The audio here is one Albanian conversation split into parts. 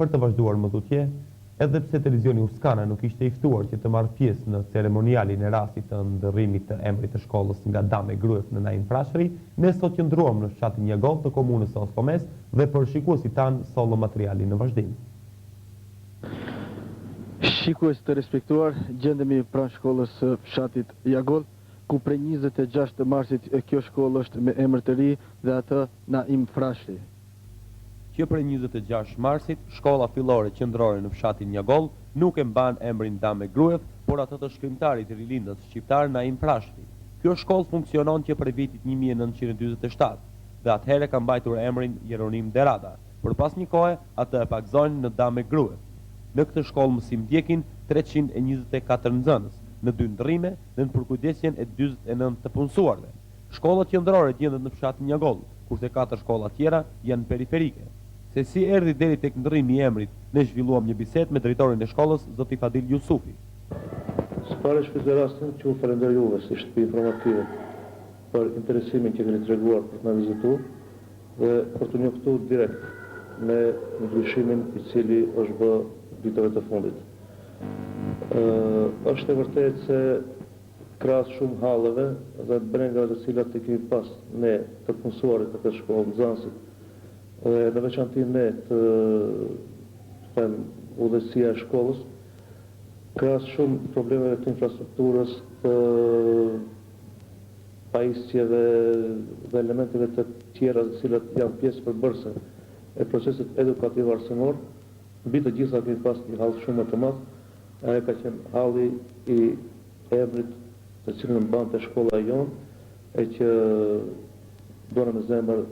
për të vazhduar më tutje, edhe pse televizioni Uskana nuk ishte i ftuar që të marrë pjesë në ceremonialin e rastit të ndërrimit të emrit të shkollës nga Dame Gruev në Nain Prashëri, ne sot qëndruam në fshatin Njagol të komunës së Oslomes dhe për shikuesit tanë sollo materialin në vazhdim. Shikues të respektuar, gjendemi pranë shkollës së fshatit Njagol, ku prej 26 marsit kjo shkollë është me emër të ri dhe atë Naim Prashëri. Që prej 26 marsit, shkolla fillore qendrore në fshatin Njagol nuk e mban emrin Dame Gruev, por atë të shkrimtarit rilindës shqiptar Naim Prashëri. Kjo shkollë funksionon që prej vitit 1947 dhe atëherë ka mbajtur emrin Jeronim Derada, por pas një kohe atë e pagzojnë në Dame Gruev. Në këtë shkollë mësim ndjekin 324 nxënës, në 2 ndërrime dhe në përkujdesjen e 49 të punësuarve. Shkollat qendrore gjendet në fshatin Njagol, kurse 4 shkolla tjera janë periferike. Se si erdhi deri tek ndërrimi i emrit, ne zhvilluam një bisedë me drejtorin e shkollës, zoti Fadil Jusufi. Së shpëtoj rastin që u falenderoj juve si shtëpi informative për interesimin që keni treguar për të na vizituar dhe për të njoftuar direkt me ndryshimin i cili është bë ditëve të fundit. Është e vërtetë se krahas shumë halleve dhe brengave të cilat i kemi pas ne të punësuarit në këtë shkollë, nxënësit, dhe në veçanti ne të udhëheqësia e shkollës, krahas shumë problemeve të infrastrukturës, të pajisjeve dhe elementeve të tjera të cilat janë pjesë përbërëse e procesit edukativ arsimor, mbi të gjitha kemi pas një hall shumë të madh, ajo ka qenë halli i emrit të cilën mbante shkolla jonë, e që dona me zemër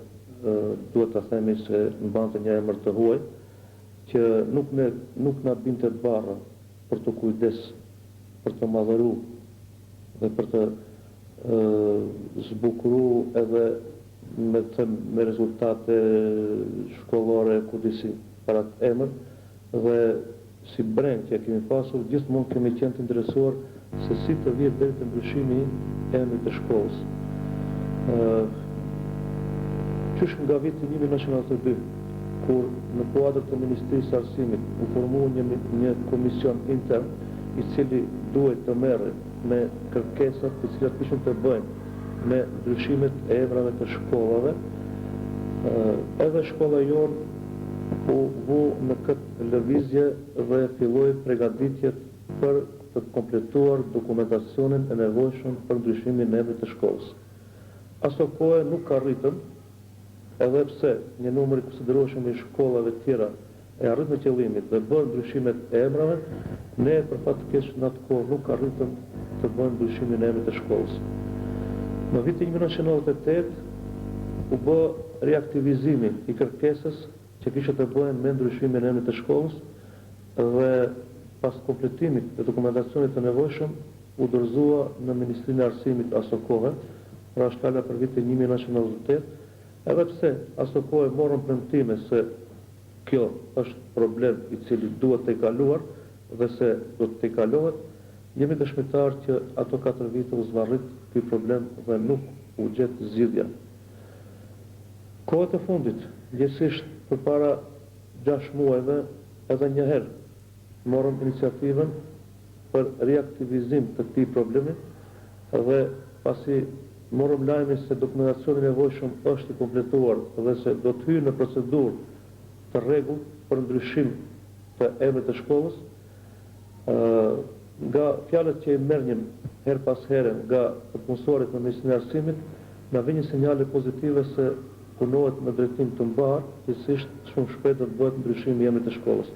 duhet ta themi se mbante një emër të huaj, që nuk na binte barra për të kujdes, për të madhëru dhe për të zbukuru edhe me rezultate shkollore kudisi para të emër, dhe si breng që kemi pasur, gjithmonë kemi qenë të interesuar se si të vjet deri te ndryshimi i emrit të shkollës. Qysh nga viti 1992, kur në kuadër të Ministrisë së Arsimit u formua një komision intern i cili duhet të merre me kërkesat të cilat kishin të bëjnë me ndryshimet e emrave të shkollave, edhe shkolla jonë u vu në këtë lëvizje dhe filloi përgatitjet për të kompletuar dokumentacionin e nevojshëm për ndryshimin e emrit të shkollës. Aso kohë nuk arritëm, edhe pse një numër i konsiderueshëm i shkollave tjera e arritën qëllimit dhe bën ndryshimet e emrave, ne për fat të keq në atë kohë nuk arritëm të bëjmë ndryshimin e emrit të shkollës. Në vitin 1998 u bë reaktivizimi i kërkesës që kishte të bëjë me ndryshimin e emrit të shkollës dhe pas kompletimit të dokumentacionit të nevojshëm u dorëzua në Ministrinë e Arsimit aso kohë, pra shkala për vitin 1998, edhe pse aso kohë morëm premtime se kjo është problem i cili duhet të kaluar dhe se do të kalohet, jemi dëshmitar që ato 4 vite u zvarrit ky problem dhe nuk u gjet zgjidhja. Kohët e fundit, gjithsesi përpara 6 muajve, edhe një herë morëm iniciativën për reaktivizim të këtij problemi dhe pasi morëm lajmin se dokumentacioni i nevojshëm është i kompletuar dhe se do të hyjë në procedurë të rregullt për ndryshim të emrit të shkollës, nga fjalët që i merrnim her pas here nga të punësuarit në Ministrinë e Arsimit, na vjen një sinjale pozitive se punohet në drejtim të mbar, gjithsesi shumë shpejt do të bëhet ndryshimi i emrit të shkollës.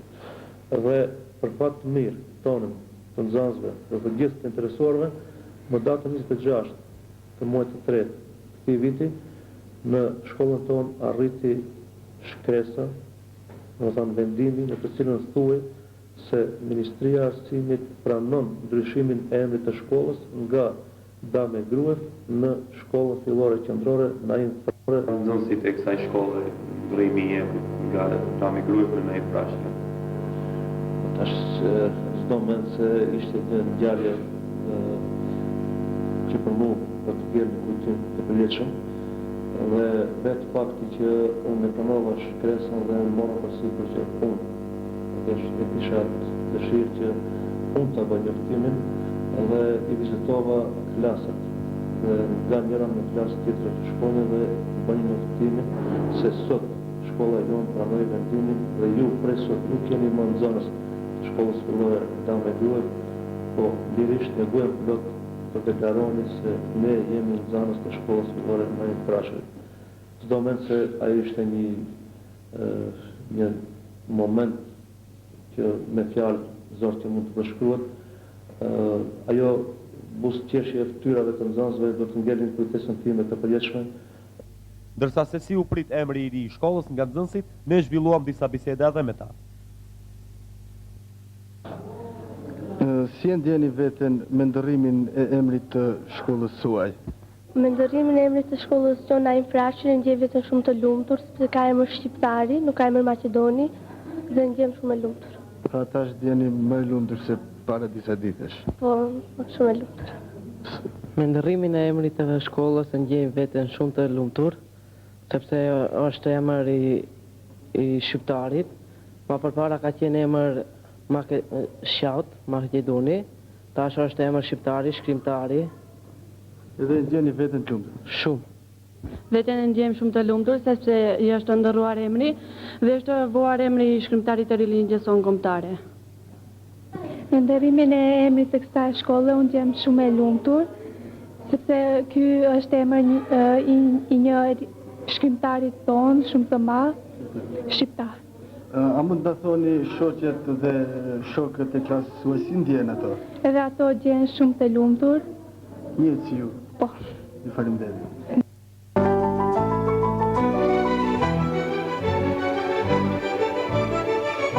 Dhe për fat të mirë tonën, të nxënësve dhe të gjithë të interesuarve, më datën 26 të muajit të tretë këtij viti, në shkollën tonë arriti shkresa, domethënë vendimi në të cilën thuhej se Ministria e Arsimit pranon ndryshimin e emrit të shkollës nga Dame Gruev në shkollën fillore qendrore Naim Prashëri. Nxënësit e kësaj shkolle ndrimi i emrit nga Dame Gruev në Naim Prashëri. Tash çdo moment se ishte një ngjarje që për mua do të vjen në kujtim të përjetshëm, dhe vetë fakti që unë e pranova shkresën dhe mora përsipër që unë e kisha dëshirë që unë të bëj njoftimin dhe i vizitova klasat. Dhe nga njëra në klasë tjetër të shkollë dhe bëj njoftimin se sot shkolla jonë pranoi vendimin dhe ju prej sot nuk jeni më në zonës të shkollës fillore Dame Gruev, po lirisht me gojën plot të deklaroni se ne jemi në zonës të shkollës fillore Majin Prashëri. Çdo moment se ajo ishte një moment që me fjalë zor që mund të përshkruhet, ajo buzëqeshje e ftyrave të nxënësve do të ngelin kujtesën time të përjetshme. Ndërsa se si u prit emri i ri i shkollës nga nxënësit, ne zhvilluam disa biseda edhe me ta. Si e ndjeni veten me ndërrimin e emrit të shkollës suaj? Me ndërrimin e emrit të shkollës tonë Naim Frashëri ndjej veten shumë të lumtur, sepse ka emër shqiptari, nuk ka emër Maqedoni dhe ndjem shumë e lumtur. Pra tash ndjeni më e lumtur se para disa ditësh. Po, shumë e lumtur. Me ndërrimin e emrit të shkollës ndjej veten shumë të lumtur, sepse është emër i shqiptarit. Ma përpara ka qenë emër Shqaut, Maqedoni, tash është emër shqiptari, shkrimtari. Edhe ndjeni veten të lumtur. Shumë. Veten e ndjem shumë të lumtur sepse i është ndërruar emri dhe është vuar emri i shkrimtarit të rilindjes sonë kombëtare. Me ndërrimin e emrit të kësaj shkolle unë ndjem shumë e lumtur, sepse ky është emër i një shkrimtarit tonë shumë të madh, shqiptar. A mund të thoni shoqet dhe shokët e klasës suaj si ndjen ato? Edhe ato gjehen shumë të lumtur. Njëtë si ju. Po. Ju faleminderit.